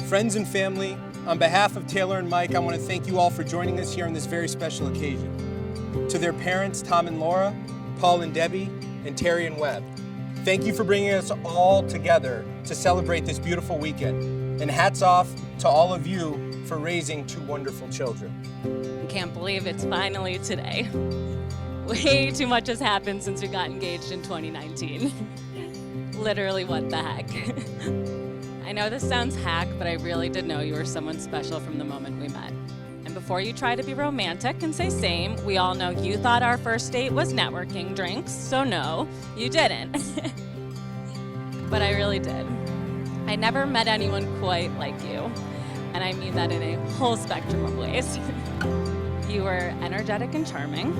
Friends and family, on behalf of Taylor and Mike, I want to thank you all for joining us here on this very special occasion. To their parents, Tom and Laura, Paul and Debbie, and Terry and Webb, thank you for bringing us all together to celebrate this beautiful weekend. And hats off to all of you for raising two wonderful children. I can't believe it's finally today. Way too much has happened since we got engaged in 2019. Literally, what the heck? I know this sounds hack, but I really did know you were someone special from the moment we met. And before you try to be romantic and say same, we all know you thought our first date was networking drinks, so no, you didn't. But I really did. I never met anyone quite like you, and I mean that in a whole spectrum of ways. You were energetic and charming,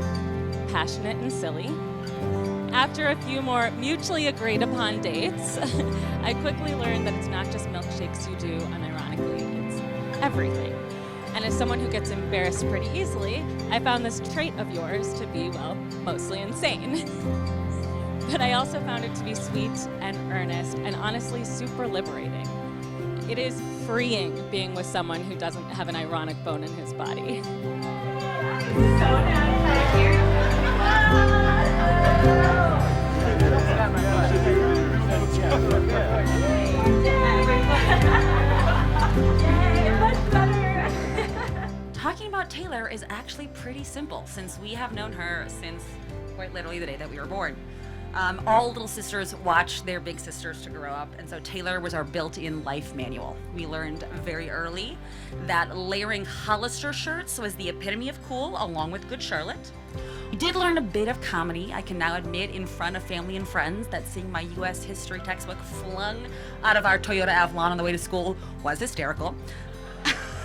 passionate and silly. After a few more mutually agreed upon dates, I quickly learned that it's not just milkshakes you do, unironically, it's everything. And as someone who gets embarrassed pretty easily, I found this trait of yours to be, well, mostly insane. But I also found it to be sweet and earnest and honestly super liberating. It is freeing being with someone who doesn't have an ironic bone in his body. So nice. Thank you. Talking about Taylor is actually pretty simple since we have known her since quite literally the day that we were born. All little sisters watch their big sisters to grow up, and so Taylor was our built-in life manual. We learned very early that layering Hollister shirts was the epitome of cool, along with Good Charlotte. We did learn a bit of comedy, I can now admit, in front of family and friends, that seeing my U.S. history textbook flung out of our Toyota Avalon on the way to school was hysterical.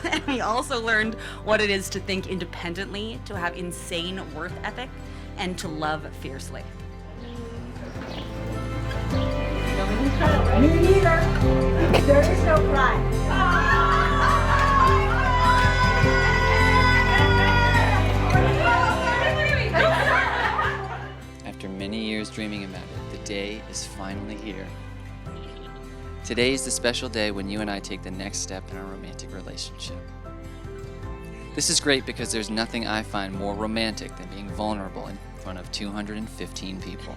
And we also learned what it is to think independently, to have insane work ethic, and to love fiercely. Me neither. There is no pride. After many years dreaming about it, the day is finally here. Today is the special day when you and I take the next step in our romantic relationship. This is great because there's nothing I find more romantic than being vulnerable in front of 215 people.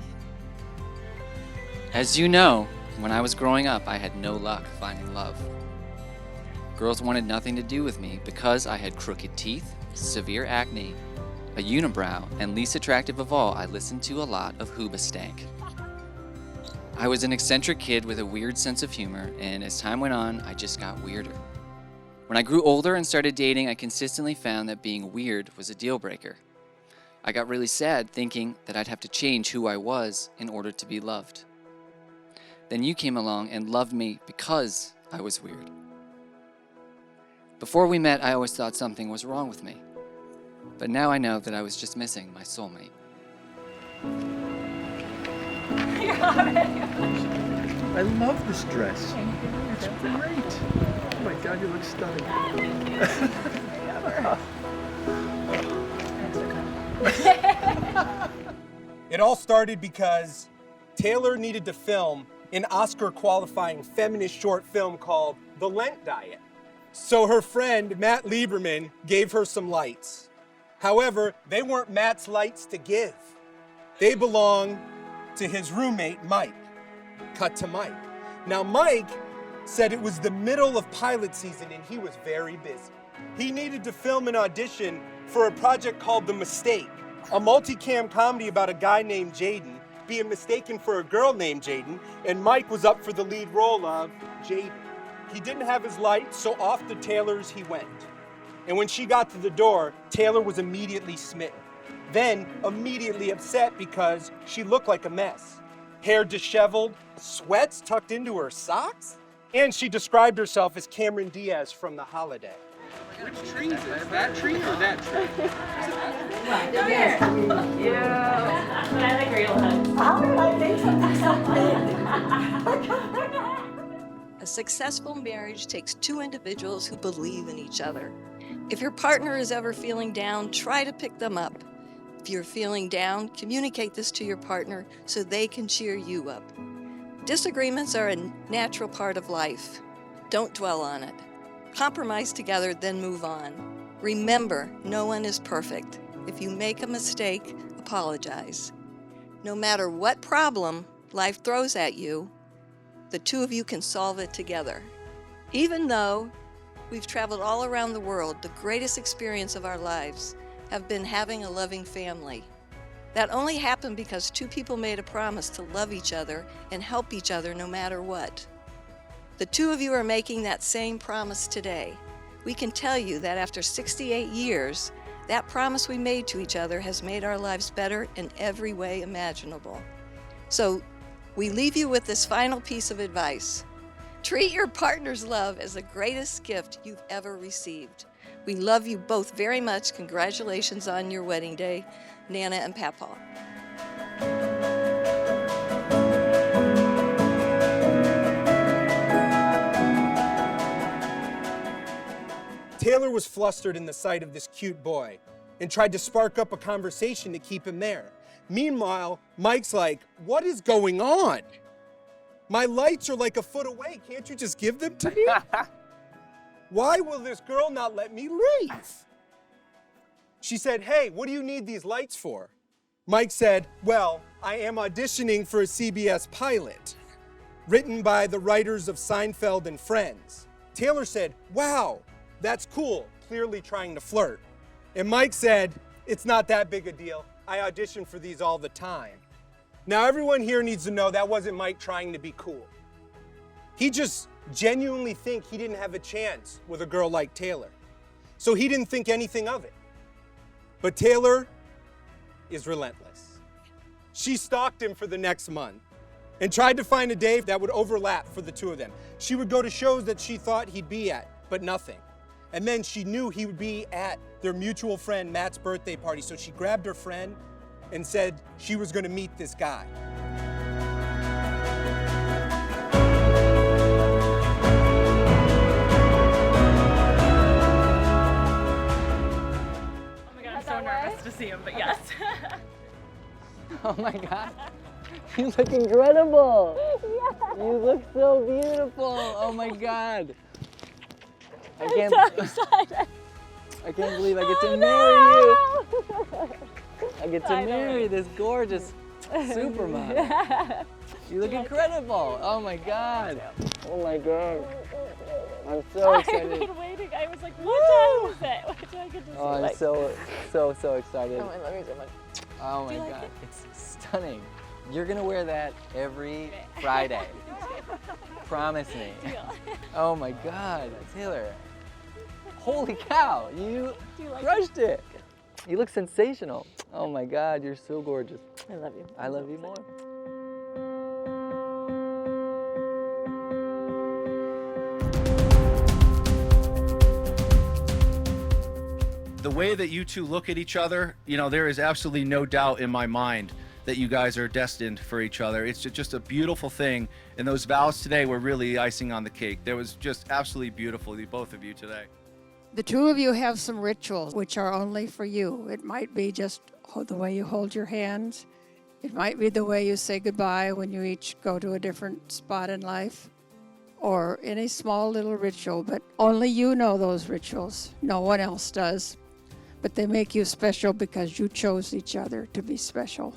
As you know, when I was growing up, I had no luck finding love. Girls wanted nothing to do with me because I had crooked teeth, severe acne, a unibrow, and least attractive of all, I listened to a lot of Hoobastank. I was an eccentric kid with a weird sense of humor, and as time went on, I just got weirder. When I grew older and started dating, I consistently found that being weird was a deal breaker. I got really sad thinking that I'd have to change who I was in order to be loved. Then you came along and loved me because I was weird. Before we met, I always thought something was wrong with me. But now I know that I was just missing my soulmate. I love this dress. It's great. Oh my God, you look stunning. It all started because Taylor needed to film an Oscar-qualifying feminist short film called The Lent Diet. So her friend, Matt Lieberman, gave her some lights. However, they weren't Matt's lights to give. They belonged to his roommate, Mike. Cut to Mike. Now, Mike said it was the middle of pilot season and he was very busy. He needed to film an audition for a project called The Mistake, a multicam comedy about a guy named Jaden being mistaken for a girl named Jaden, and Mike was up for the lead role of Jaden. He didn't have his light, so off to Taylor's he went. And when she got to the door, Taylor was immediately smitten. Then immediately upset because she looked like a mess. Hair disheveled, sweats tucked into her socks, and she described herself as Cameron Diaz from The Holiday. Which tree is this? That tree or that tree? A successful marriage takes two individuals who believe in each other. If your partner is ever feeling down, try to pick them up. If you're feeling down, communicate this to your partner so they can cheer you up. Disagreements are a natural part of life. Don't dwell on it. Compromise together, then move on. Remember, no one is perfect. If you make a mistake, apologize. No matter what problem life throws at you, the two of you can solve it together. Even though we've traveled all around the world, the greatest experience of our lives have been having a loving family. That only happened because two people made a promise to love each other and help each other no matter what. The two of you are making that same promise today. We can tell you that after 68 years, that promise we made to each other has made our lives better in every way imaginable. So we leave you with this final piece of advice. Treat your partner's love as the greatest gift you've ever received. We love you both very much. Congratulations on your wedding day, Nana and Papa. Taylor was flustered in the sight of this cute boy and tried to spark up a conversation to keep him there. Meanwhile, Mike's like, "What is going on? My lights are like a foot away. Can't you just give them to me? Why will this girl not let me leave?" She said, "Hey, what do you need these lights for?" Mike said, "Well, I am auditioning for a CBS pilot written by the writers of Seinfeld and Friends." Taylor said, "Wow, that's cool," clearly trying to flirt. And Mike said, "It's not that big a deal. I audition for these all the time." Now, everyone here needs to know that wasn't Mike trying to be cool. He just genuinely think he didn't have a chance with a girl like Taylor. So he didn't think anything of it. But Taylor is relentless. She stalked him for the next month and tried to find a day that would overlap for the two of them. She would go to shows that she thought he'd be at, but nothing. And then she knew he would be at their mutual friend Matt's birthday party, so she grabbed her friend and said she was going to meet this guy. Oh my god, I'm so nervous to see him, but yes. Oh my God. You look incredible. Yeah. You look so beautiful. Oh my God. I can't believe I get to marry you. I get to marry this gorgeous supermodel. You look incredible. Oh my God. Oh my God. I'm so excited. I've been waiting. I was like, what time is it? What do I get to see? Oh, I'm so excited. Oh, I love you so much. Oh my God, it's stunning. You're gonna wear that every Friday. Promise me. Oh my God, Taylor. Holy cow, you crushed it. You look sensational. Oh my God, you're so gorgeous. I love you. I love you more. The way that you two look at each other, you know, there is absolutely no doubt in my mind that you guys are destined for each other. It's just a beautiful thing. And those vows today were really icing on the cake. That was just absolutely beautiful, the both of you today. The two of you have some rituals which are only for you. It might be just the way you hold your hands. It might be the way you say goodbye when you each go to a different spot in life, or any small little ritual, but only you know those rituals. No one else does. But they make you special because you chose each other to be special.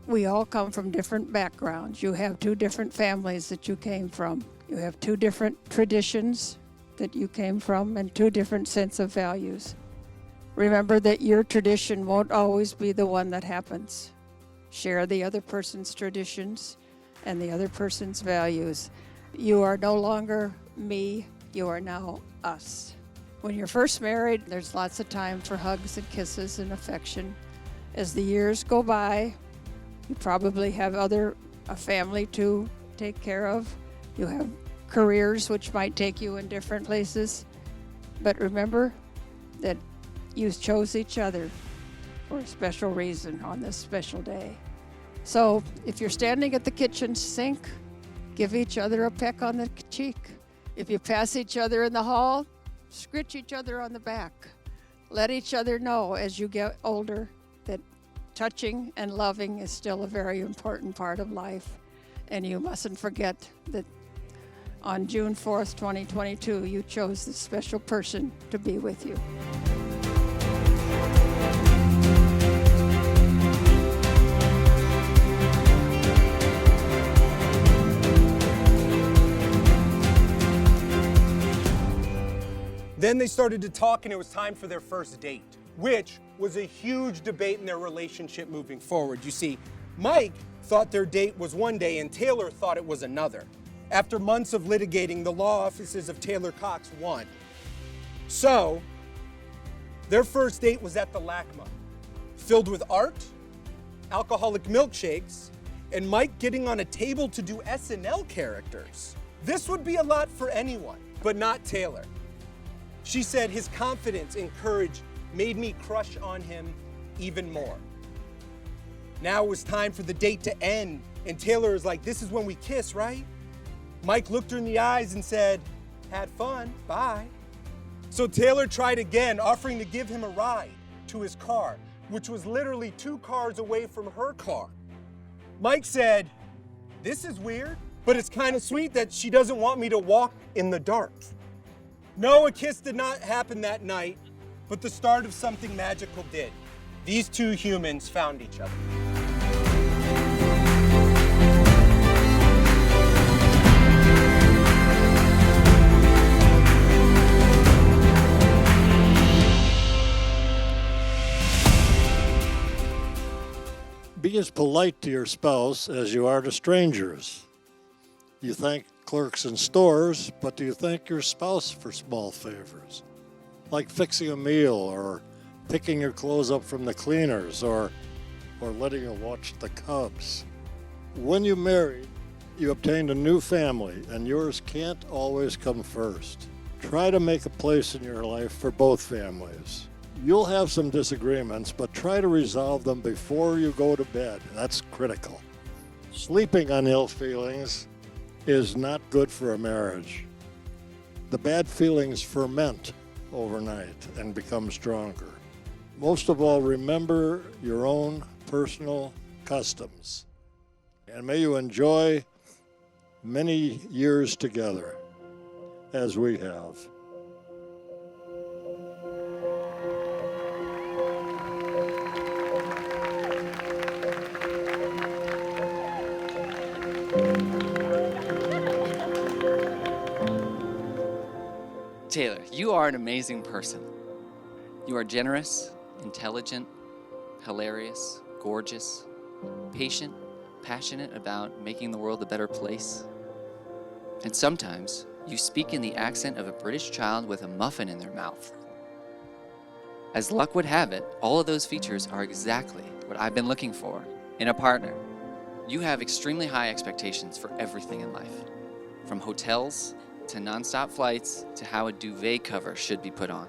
We all come from different backgrounds. You have two different families that you came from. You have two different traditions that you came from and two different sets of values. Remember that your tradition won't always be the one that happens. Share the other person's traditions and the other person's values. You are no longer me, you are now us. When you're first married, there's lots of time for hugs and kisses and affection. As the years go by, you probably have a family to take care of. You have careers which might take you in different places. But remember that you chose each other for a special reason on this special day. So if you're standing at the kitchen sink, give each other a peck on the cheek. If you pass each other in the hall, scritch each other on the back. Let each other know as you get older that touching and loving is still a very important part of life. And you mustn't forget that on June 4th, 2022, you chose this special person to be with you. Then they started to talk and it was time for their first date, which was a huge debate in their relationship moving forward. You see, Mike thought their date was one day and Taylor thought it was another. After months of litigating, the law offices of Taylor Cox won. So, their first date was at the LACMA, filled with art, alcoholic milkshakes, and Mike getting on a table to do SNL characters. This would be a lot for anyone, but not Taylor. She said his confidence and courage made me crush on him even more. Now it was time for the date to end, and Taylor is like, "This is when we kiss, right?" Mike looked her in the eyes and said, "Had fun, bye." So Taylor tried again, offering to give him a ride to his car, which was literally 2 cars away from her car. Mike said, "This is weird, but it's kind of sweet that she doesn't want me to walk in the dark." No, a kiss did not happen that night, but the start of something magical did. These two humans found each other. Be as polite to your spouse as you are to strangers. You thank clerks in stores, but do you thank your spouse for small favors? Like fixing a meal or picking your clothes up from the cleaners or letting you watch the Cubs. When you married, you obtained a new family, and yours can't always come first. Try to make a place in your life for both families. You'll have some disagreements, but try to resolve them before you go to bed. That's critical. Sleeping on ill feelings is not good for a marriage. The bad feelings ferment overnight and become stronger. Most of all, remember your own personal customs. And may you enjoy many years together, as we have. Taylor, you are an amazing person. You are generous, intelligent, hilarious, gorgeous, patient, passionate about making the world a better place. And sometimes you speak in the accent of a British child with a muffin in their mouth. As luck would have it, all of those features are exactly what I've been looking for in a partner. You have extremely high expectations for everything in life, from hotels to nonstop flights to how a duvet cover should be put on.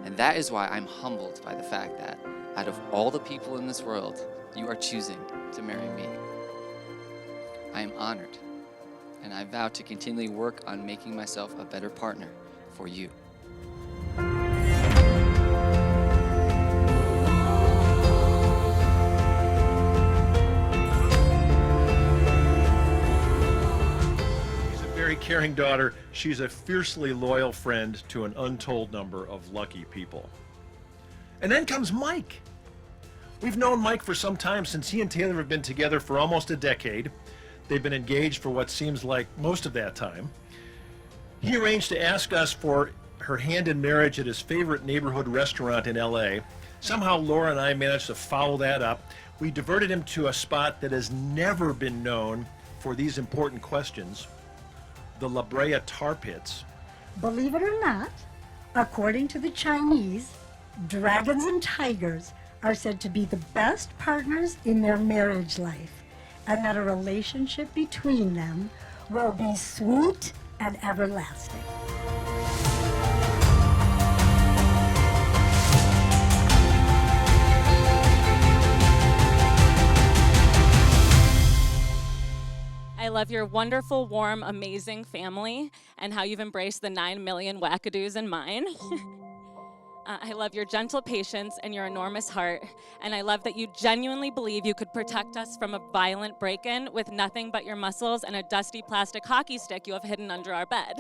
And that is why I'm humbled by the fact that out of all the people in this world, you are choosing to marry me. I am honored, and I vow to continually work on making myself a better partner for you. Caring daughter, she's a fiercely loyal friend to an untold number of lucky people. And then comes Mike. We've known Mike for some time, since he and Taylor have been together for almost a decade. They've been engaged for what seems like most of that time. He arranged to ask us for her hand in marriage at his favorite neighborhood restaurant in LA. Somehow Laura and I managed to foul that up. We diverted him to a spot that has never been known for these important questions: the La Brea Tar Pits. Believe it or not, according to the Chinese, dragons and tigers are said to be the best partners in their marriage life, and that a relationship between them will be sweet and everlasting. I love your wonderful, warm, amazing family and how you've embraced the 9 million wackadoos in mine. I love your gentle patience and your enormous heart, and I love that you genuinely believe you could protect us from a violent break-in with nothing but your muscles and a dusty plastic hockey stick you have hidden under our bed.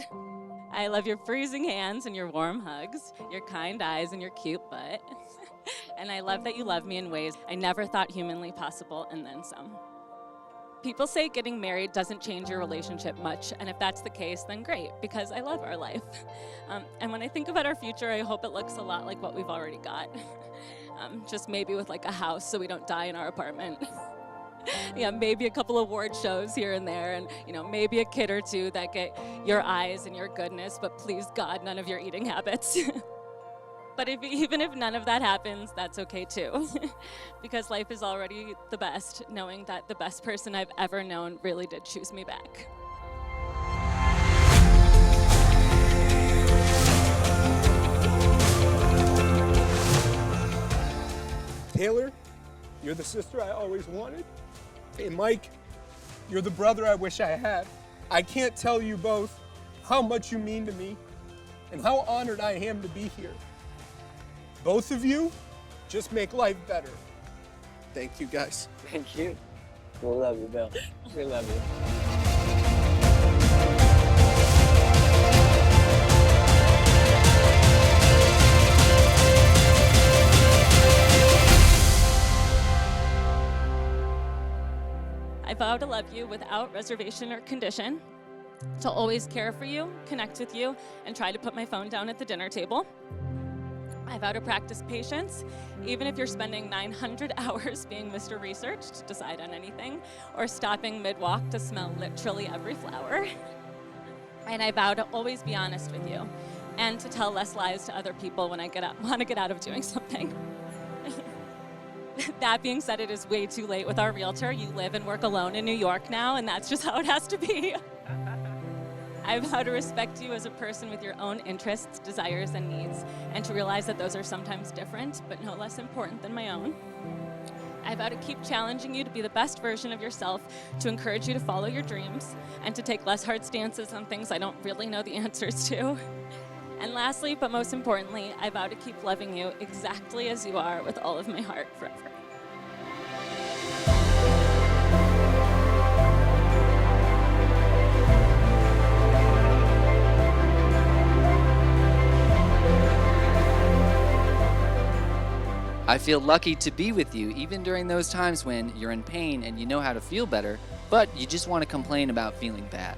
I love your freezing hands and your warm hugs, your kind eyes and your cute butt. And I love that you love me in ways I never thought humanly possible, and then some. People say getting married doesn't change your relationship much, and if that's the case, then great, because I love our life. And when I think about our future, I hope it looks a lot like what we've already got. Just maybe with like a house so we don't die in our apartment. Yeah, maybe a couple of award shows here and there, and maybe a kid or two that get your eyes and your goodness, but please God, none of your eating habits. But even if none of that happens, that's okay too. Because life is already the best, knowing that the best person I've ever known really did choose me back. Taylor, you're the sister I always wanted. Hey, Mike, you're the brother I wish I had. I can't tell you both how much you mean to me and how honored I am to be here. Both of you just make life better. Thank you, guys. Thank you. We love you, Bill. We love you. I vow to love you without reservation or condition, to always care for you, connect with you, and try to put my phone down at the dinner table. I vow to practice patience, even if you're spending 900 hours being Mr. Research to decide on anything, or stopping mid-walk to smell literally every flower. And I vow to always be honest with you, and to tell less lies to other people when I want to get out of doing something. That being said, it is way too late with our realtor. You live and work alone in New York now, and that's just how it has to be. I vow to respect you as a person with your own interests, desires, and needs, and to realize that those are sometimes different, but no less important than my own. I vow to keep challenging you to be the best version of yourself, to encourage you to follow your dreams, and to take less hard stances on things I don't really know the answers to. And lastly, but most importantly, I vow to keep loving you exactly as you are with all of my heart forever. I feel lucky to be with you even during those times when you're in pain and you know how to feel better, but you just want to complain about feeling bad.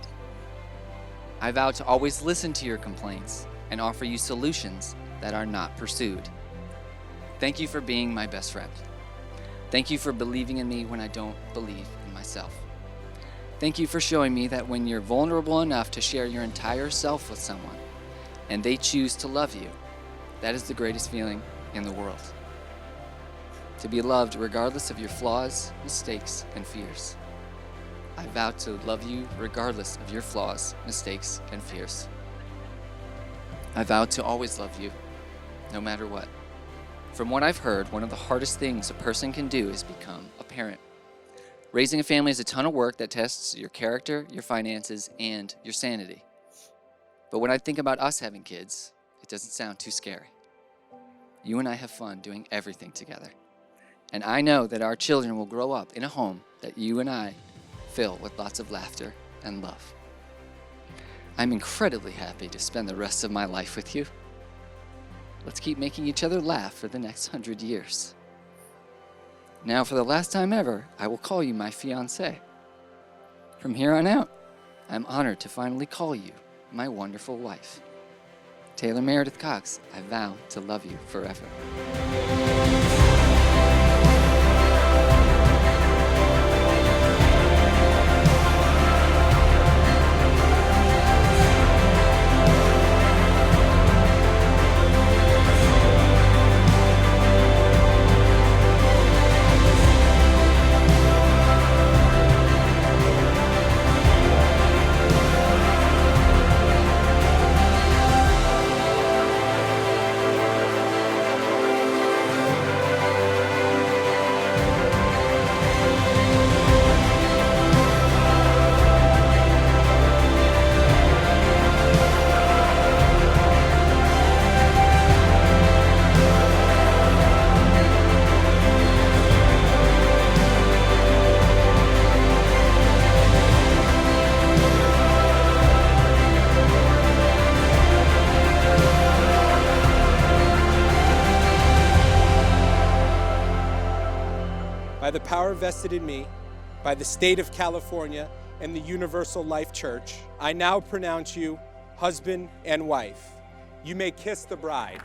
I vow to always listen to your complaints and offer you solutions that are not pursued. Thank you for being my best friend. Thank you for believing in me when I don't believe in myself. Thank you for showing me that when you're vulnerable enough to share your entire self with someone and they choose to love you, that is the greatest feeling in the world. To be loved regardless of your flaws, mistakes, and fears. I vow to love you regardless of your flaws, mistakes, and fears. I vow to always love you, no matter what. From what I've heard, one of the hardest things a person can do is become a parent. Raising a family is a ton of work that tests your character, your finances, and your sanity. But when I think about us having kids, it doesn't sound too scary. You and I have fun doing everything together. And I know that our children will grow up in a home that you and I fill with lots of laughter and love. I'm incredibly happy to spend the rest of my life with you. Let's keep making each other laugh for the next 100 years. Now, for the last time ever, I will call you my fiancé. From here on out, I'm honored to finally call you my wonderful wife. Taylor Meredith Cox, I vow to love you forever. by the power vested in me, by the state of California and the Universal Life Church, I now pronounce you husband and wife. You may kiss the bride.